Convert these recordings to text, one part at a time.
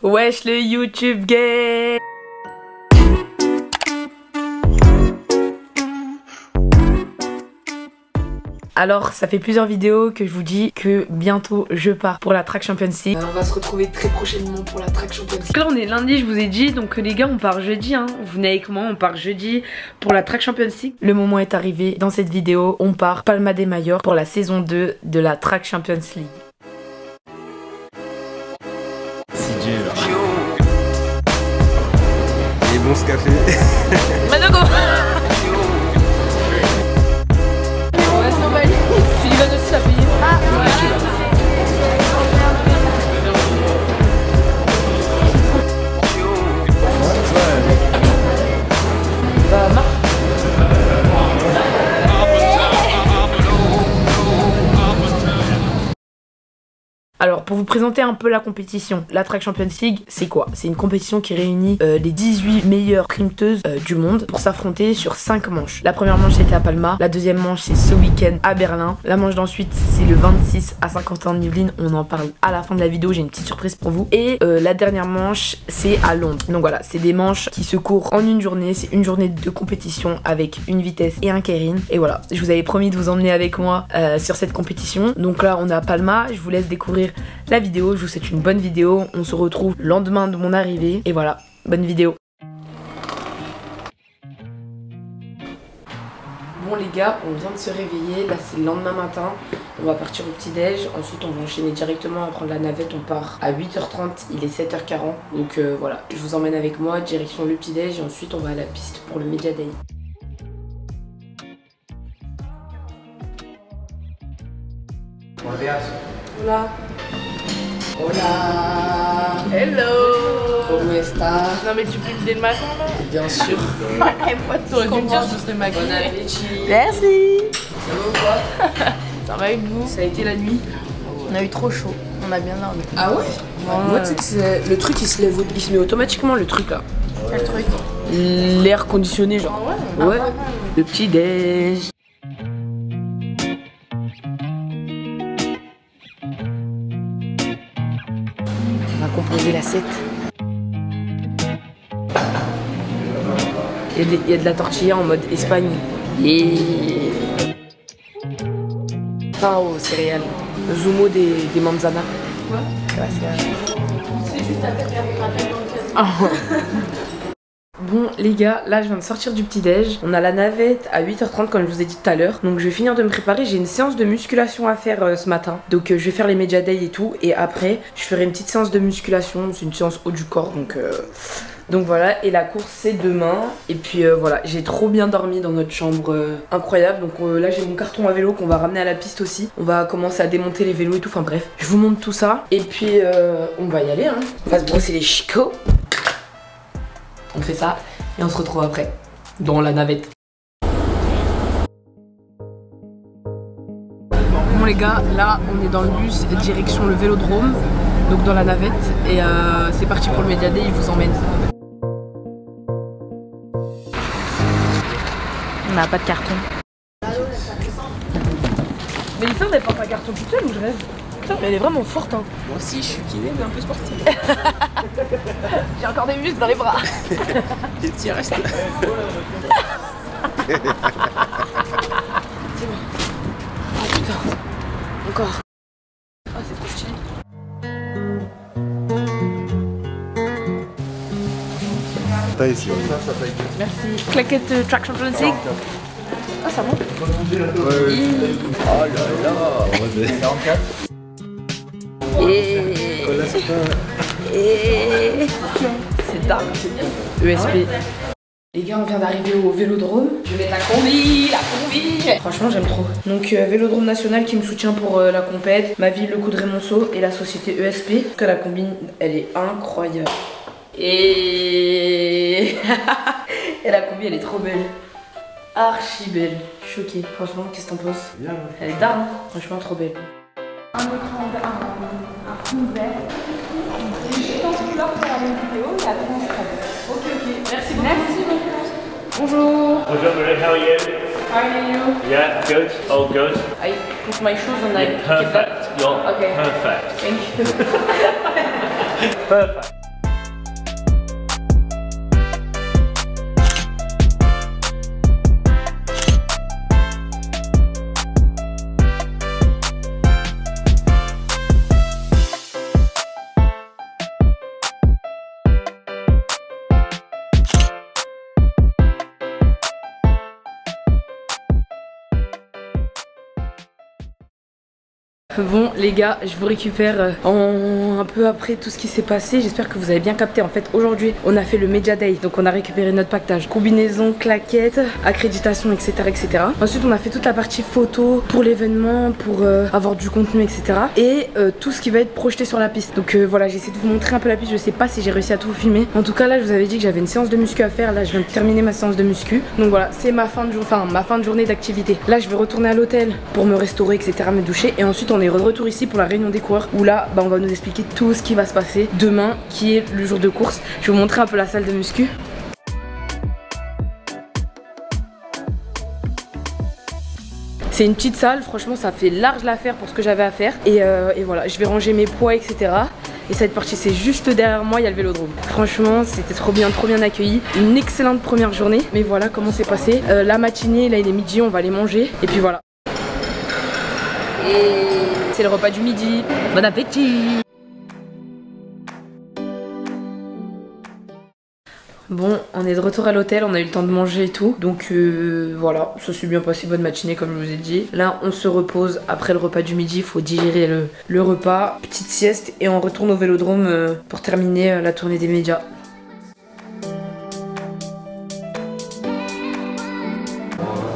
Wesh le YouTube game. Alors ça fait plusieurs vidéos que je vous dis que bientôt je pars pour la Track Champions League. On va se retrouver très prochainement pour la Track Champions League. Là on est lundi, je vous ai dit, donc les gars on part jeudi hein. Vous venez avec moi, on part jeudi pour la Track Champions League. Le moment est arrivé, dans cette vidéo on part Palma de Mallorca pour la saison 2 de la Track Champions League. C'est dur. Il est bon ce café. Manogo. Sullivan aussi l'a payé. Ah, bah, marche. Alors pour vous présenter un peu la compétition, la Track Champions League c'est quoi? C'est une compétition qui réunit les 18 meilleures sprimteuses du monde pour s'affronter sur 5 manches. La première manche c'était à Palma, la deuxième manche c'est ce week-end à Berlin, la manche d'ensuite c'est le 26 à Saint-Quentin de Yvelines, on en parle à la fin de la vidéo, j'ai une petite surprise pour vous. Et la dernière manche c'est à Londres. Donc voilà, c'est des manches qui se courent en une journée, c'est une journée de compétition avec une vitesse et un keirin. Et voilà, je vous avais promis de vous emmener avec moi sur cette compétition. Donc là on est à Palma, je vous laisse découvrir la vidéo, je vous souhaite une bonne vidéo, on se retrouve le lendemain de mon arrivée et voilà, bonne vidéo. Bon les gars, on vient de se réveiller, là c'est le lendemain matin, on va partir au petit déj, ensuite on va enchaîner directement à prendre la navette, on part à 8h30, il est 7h40, donc voilà, je vous emmène avec moi, direction le petit déj et ensuite on va à la piste pour le Media Day. Hola. Hola. Hello. Comment estás? Non mais tu filmes dès le matin là? Bien sûr. T'aurais dû me dire je serais maquillée. Bon appétit. Merci. Ça va ou quoi? Ça va avec vous? Ça a été la nuit? On a eu trop chaud, on a bien dormi. Ah ouais? Moi tu sais que le truc il se lève, il se met automatiquement le truc là. Quel truc? L'air conditionné genre. Ah ouais? Ouais. Le petit déj. Composer l'assiette. Il y a de la tortilla en mode Espagne. Et pain aux céréales. Zumo des manzanas. Quoi? C'est juste à faire un Bon les gars, là je viens de sortir du petit déj. On a la navette à 8h30 comme je vous ai dit tout à l'heure. Donc je vais finir de me préparer, j'ai une séance de musculation à faire ce matin. Donc je vais faire les Media Day et tout. Et après je ferai une petite séance de musculation. C'est une séance haut du corps donc voilà, et la course c'est demain. Et puis voilà, j'ai trop bien dormi dans notre chambre, incroyable. Donc là j'ai mon carton à vélo qu'on va ramener à la piste aussi. On va commencer à démonter les vélos et tout, enfin bref. Je vous montre tout ça. Et puis on va y aller hein. On va se brosser les chicots. On fait ça et on se retrouve après dans la navette. Bon les gars, là on est dans le bus direction le Vélodrome, donc dans la navette et c'est parti pour le Media Day, il vous emmène. On n'a pas de carton. Mais Lisa, elle porte un carton toute seule ou je rêve? Putain, mais elle est vraiment forte hein. Moi aussi je suis kiné mais un peu sportive. J'ai encore des muscles dans les bras. Des petits restes. C'est bon. Oh putain. Encore. Oh c'est trop stylé. T'as ici. Merci. Claquette Track Champions League. Ah ça monte. Ouais. Oh là là. 44. C'est tard. ESP. Les gars, on vient d'arriver au Vélodrome. Je vais mettre la combi. Franchement, j'aime trop. Donc, Vélodrome National qui me soutient pour la compète. Ma ville, le coup de Rémonceau et la société ESP. Que la combine, elle est incroyable. Et la combi, elle est trop belle. Archi belle. Choquée. Franchement, qu'est-ce que t'en penses? Bien. Elle est dingue, hein. Franchement, trop belle. Un écran, un fond vert. Je pense que là, pour faire une vidéo, il y a 30 Ok, merci beaucoup. Merci beaucoup. Bonjour. Bonjour, Marie, how are you? How are you? Yeah, good. All good. I put my shoes and I Perfect. You're Okay. perfect. Thank you. Perfect. Bon les gars, je vous récupère un peu après tout ce qui s'est passé. J'espère que vous avez bien capté. En fait aujourd'hui on a fait le Media Day. Donc on a récupéré notre pactage, combinaison, claquettes, accréditation, etc., etc. Ensuite on a fait toute la partie photo pour l'événement, pour avoir du contenu, etc. Et tout ce qui va être projeté sur la piste. Donc voilà, j'ai essayé de vous montrer un peu la piste. Je sais pas si j'ai réussi à tout vous filmer. En tout cas là je vous avais dit que j'avais une séance de muscu à faire. Là je viens de terminer ma séance de muscu. Donc voilà, c'est ma fin de journée d'activité. Là je vais retourner à l'hôtel pour me restaurer, etc., me doucher. Et ensuite on est de retour ici pour la réunion des coureurs où là on va nous expliquer tout ce qui va se passer demain qui est le jour de course. Je vais vous montrer un peu la salle de muscu. C'est une petite salle, franchement ça fait large l'affaire pour ce que j'avais à faire. Et voilà, je vais ranger mes poids, etc. Et cette partie c'est juste derrière moi, il y a le vélodrome. Franchement c'était trop bien accueilli. Une excellente première journée. Mais voilà comment c'est passé. La matinée, là il est midi, on va aller manger. Et puis voilà. Et c'est le repas du midi. Bon appétit! Bon, on est de retour à l'hôtel, on a eu le temps de manger et tout. Donc voilà, ça s'est bien passé, bonne matinée comme je vous ai dit. Là, on se repose après le repas du midi, il faut digérer le repas. Petite sieste et on retourne au vélodrome pour terminer la tournée des médias.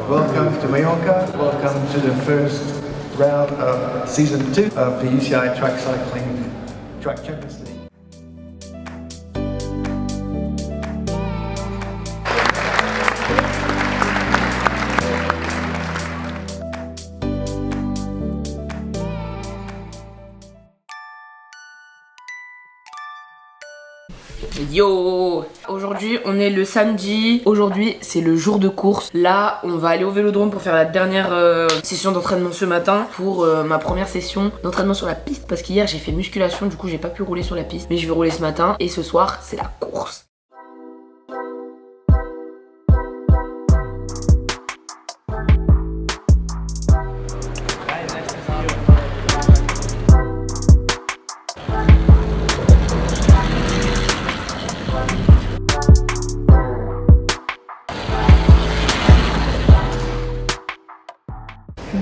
Welcome to Mallorca, welcome to the first round of season 2 of the UCI Track Cycling Track Champions League. Yo! Aujourd'hui on est le samedi, aujourd'hui c'est le jour de course. Là on va aller au vélodrome pour faire la dernière session d'entraînement ce matin. Pour ma première session d'entraînement sur la piste. Parce qu'hier j'ai fait musculation, du coup j'ai pas pu rouler sur la piste. Mais je vais rouler ce matin et ce soir c'est la course.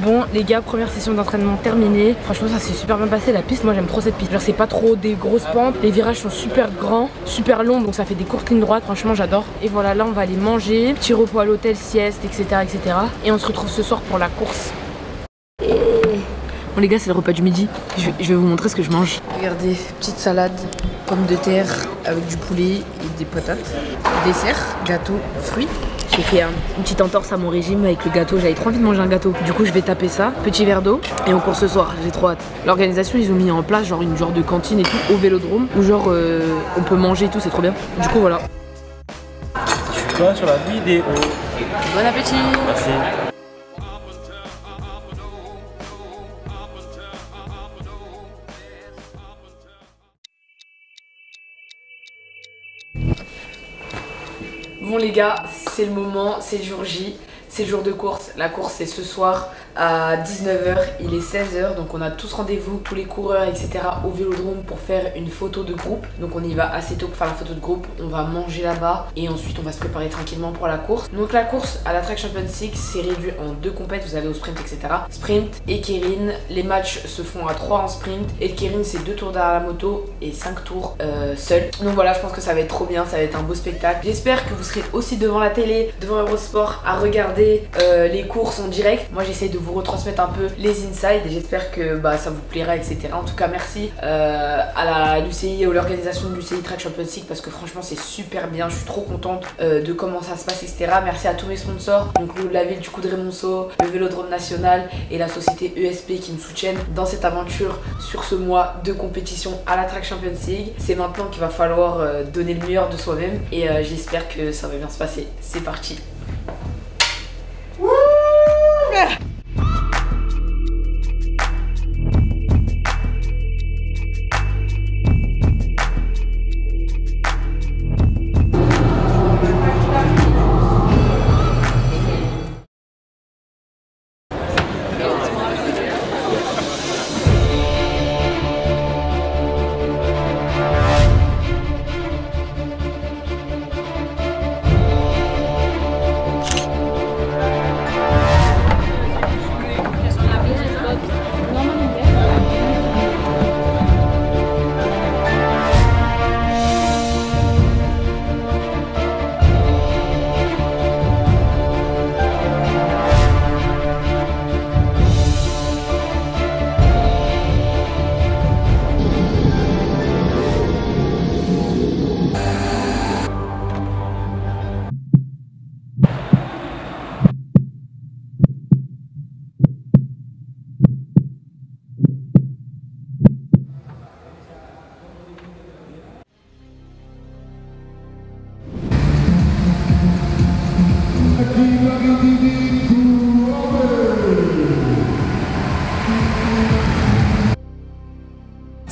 Bon les gars, première session d'entraînement terminée. Franchement ça s'est super bien passé, la piste, moi j'aime trop cette piste. Genre c'est pas trop des grosses pentes, les virages sont super grands, super longs, donc ça fait des courtes lignes droites, franchement j'adore. Et voilà, là on va aller manger, petit repos à l'hôtel, sieste, etc., etc. Et on se retrouve ce soir pour la course. Bon les gars, c'est le repas du midi, je vais vous montrer ce que je mange. Regardez, petite salade, pommes de terre avec du poulet et des patates. Dessert, gâteau, fruits. J'ai fait une petite entorse à mon régime avec le gâteau, j'avais trop envie de manger un gâteau. Du coup je vais taper ça, petit verre d'eau et on court ce soir, j'ai trop hâte. L'organisation ils ont mis en place genre une genre de cantine et tout au vélodrome où genre on peut manger et tout, c'est trop bien. Du coup voilà. Je suis pas sur la vidéo. Bon appétit. Merci. Bon les gars, c'est le moment, c'est le jour J, c'est le jour de course. La course c'est ce soir à 19 h, il est 16 h, donc on a tous rendez-vous, tous les coureurs, etc. au vélodrome pour faire une photo de groupe. Donc on y va assez tôt pour faire la photo de groupe, on va manger là-bas et ensuite on va se préparer tranquillement pour la course. Donc la course à la Track Champions League c'est réduit en 2 compètes, vous avez au sprint, etc. Sprint et Keirin, les matchs se font à 3 en sprint et le Keirin c'est 2 tours derrière la moto et 5 tours seul. Donc voilà, je pense que ça va être trop bien, ça va être un beau spectacle. J'espère que vous serez aussi devant la télé, devant Eurosport à regarder les courses en direct. Moi j'essaie de vous retransmettre un peu les insides et j'espère que ça vous plaira, etc. En tout cas merci à la l'UCI et à l'organisation de l'UCI Track Champions League parce que franchement c'est super bien, je suis trop contente de comment ça se passe, etc. Merci à tous mes sponsors, donc la ville du Coudray-Montceau, le Vélodrome National et la société ESP qui me soutiennent dans cette aventure sur ce mois de compétition à la Track Champions League. C'est maintenant qu'il va falloir donner le meilleur de soi-même et j'espère que ça va bien se passer. C'est parti.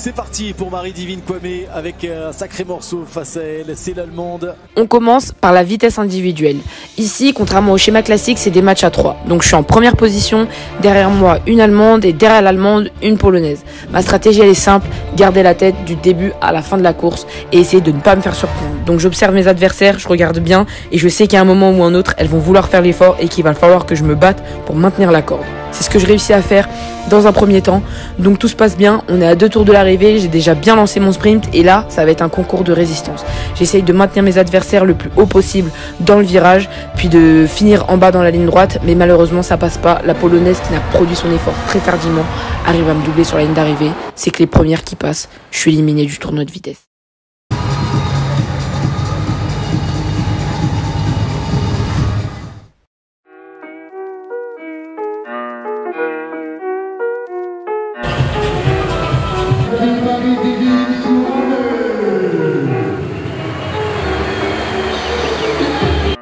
C'est parti pour Marie-Divine Kwame avec un sacré morceau face à elle, c'est l'Allemande. On commence par la vitesse individuelle. Ici, contrairement au schéma classique, c'est des matchs à 3. Donc je suis en première position, derrière moi une Allemande et derrière l'Allemande une Polonaise. Ma stratégie elle est simple, garder la tête du début à la fin de la course et essayer de ne pas me faire surprendre. Donc j'observe mes adversaires, je regarde bien et je sais qu'à un moment ou un autre, elles vont vouloir faire l'effort et qu'il va falloir que je me batte pour maintenir la corde. C'est ce que je réussis à faire dans un premier temps. Donc tout se passe bien, on est à 2 tours de l'arrivée, j'ai déjà bien lancé mon sprint et là, ça va être un concours de résistance. J'essaye de maintenir mes adversaires le plus haut possible dans le virage, puis de finir en bas dans la ligne droite, mais malheureusement ça passe pas. La Polonaise qui n'a produit son effort très tardivement arrive à me doubler sur la ligne d'arrivée. C'est que les premières qui passent, je suis éliminé du tournoi de vitesse.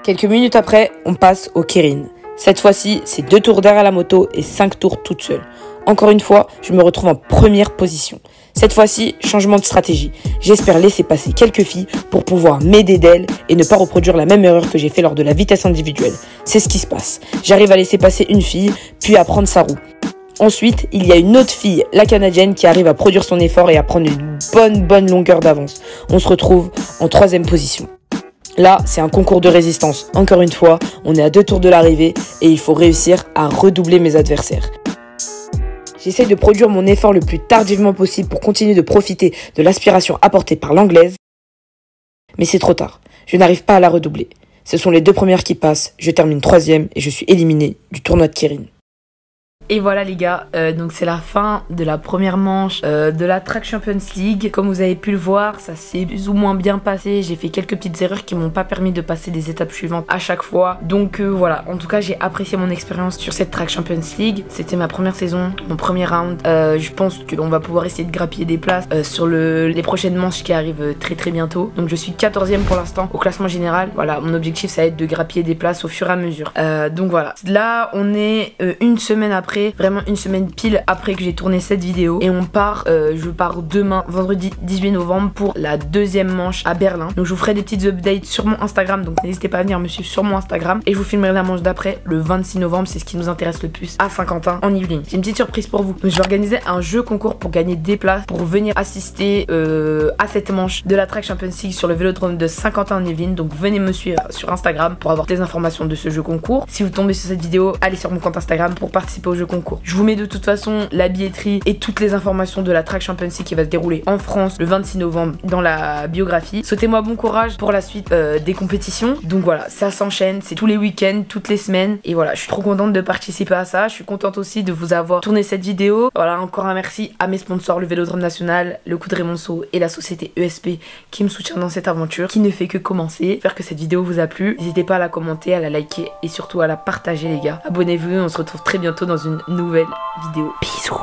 Quelques minutes après, on passe au Keirin. Cette fois-ci, c'est 2 tours d'air à la moto et 5 tours toute seule. Encore une fois, je me retrouve en première position. Cette fois-ci, changement de stratégie. J'espère laisser passer quelques filles pour pouvoir m'aider d'elles et ne pas reproduire la même erreur que j'ai fait lors de la vitesse individuelle. C'est ce qui se passe. J'arrive à laisser passer une fille, puis à prendre sa roue. Ensuite, il y a une autre fille, la Canadienne, qui arrive à produire son effort et à prendre une bonne longueur d'avance. On se retrouve en 3e position. Là, c'est un concours de résistance. Encore une fois, on est à 2 tours de l'arrivée et il faut réussir à redoubler mes adversaires. J'essaie de produire mon effort le plus tardivement possible pour continuer de profiter de l'aspiration apportée par l'anglaise. Mais c'est trop tard. Je n'arrive pas à la redoubler. Ce sont les 2 premières qui passent. Je termine 3e et je suis éliminé du tournoi de Keirin. Et voilà les gars, donc c'est la fin de la première manche de la Track Champions League. Comme vous avez pu le voir, ça s'est plus ou moins bien passé. J'ai fait quelques petites erreurs qui m'ont pas permis de passer des étapes suivantes à chaque fois. Donc voilà, en tout cas j'ai apprécié mon expérience sur cette Track Champions League. C'était ma première saison, mon premier round. Je pense qu'on va pouvoir essayer de grappiller des places sur les prochaines manches qui arrivent très bientôt. Donc je suis 14e pour l'instant au classement général. Voilà, mon objectif ça va être de grappiller des places au fur et à mesure. Donc voilà, là on est une semaine après. Vraiment une semaine pile après que j'ai tourné cette vidéo et on part, je pars demain vendredi 18 novembre pour la 2e manche à Berlin. Donc je vous ferai des petites updates sur mon Instagram, donc n'hésitez pas à venir me suivre sur mon Instagram et je vous filmerai la manche d'après le 26 novembre, c'est ce qui nous intéresse le plus à Saint-Quentin en Yvelines. J'ai une petite surprise pour vous, donc je vais organiser un jeu concours pour gagner des places pour venir assister à cette manche de la Track Champions League sur le vélodrome de Saint-Quentin en Yvelines. Donc venez me suivre sur Instagram pour avoir des informations de ce jeu concours. Si vous tombez sur cette vidéo, allez sur mon compte Instagram pour participer au jeu concours. Je vous mets de toute façon la billetterie et toutes les informations de la Track Champions League qui va se dérouler en France le 26 novembre dans la biographie. Souhaitez-moi bon courage pour la suite des compétitions. Donc voilà, ça s'enchaîne, c'est tous les week-ends, toutes les semaines. Et voilà, je suis trop contente de participer à ça. Je suis contente aussi de vous avoir tourné cette vidéo. Voilà, encore un merci à mes sponsors, le Vélodrome National, le Coup de Remonceau et la société ESP qui me soutient dans cette aventure qui ne fait que commencer. J'espère que cette vidéo vous a plu. N'hésitez pas à la commenter, à la liker et surtout à la partager les gars. Abonnez-vous, on se retrouve très bientôt dans une nouvelle vidéo. Bisous.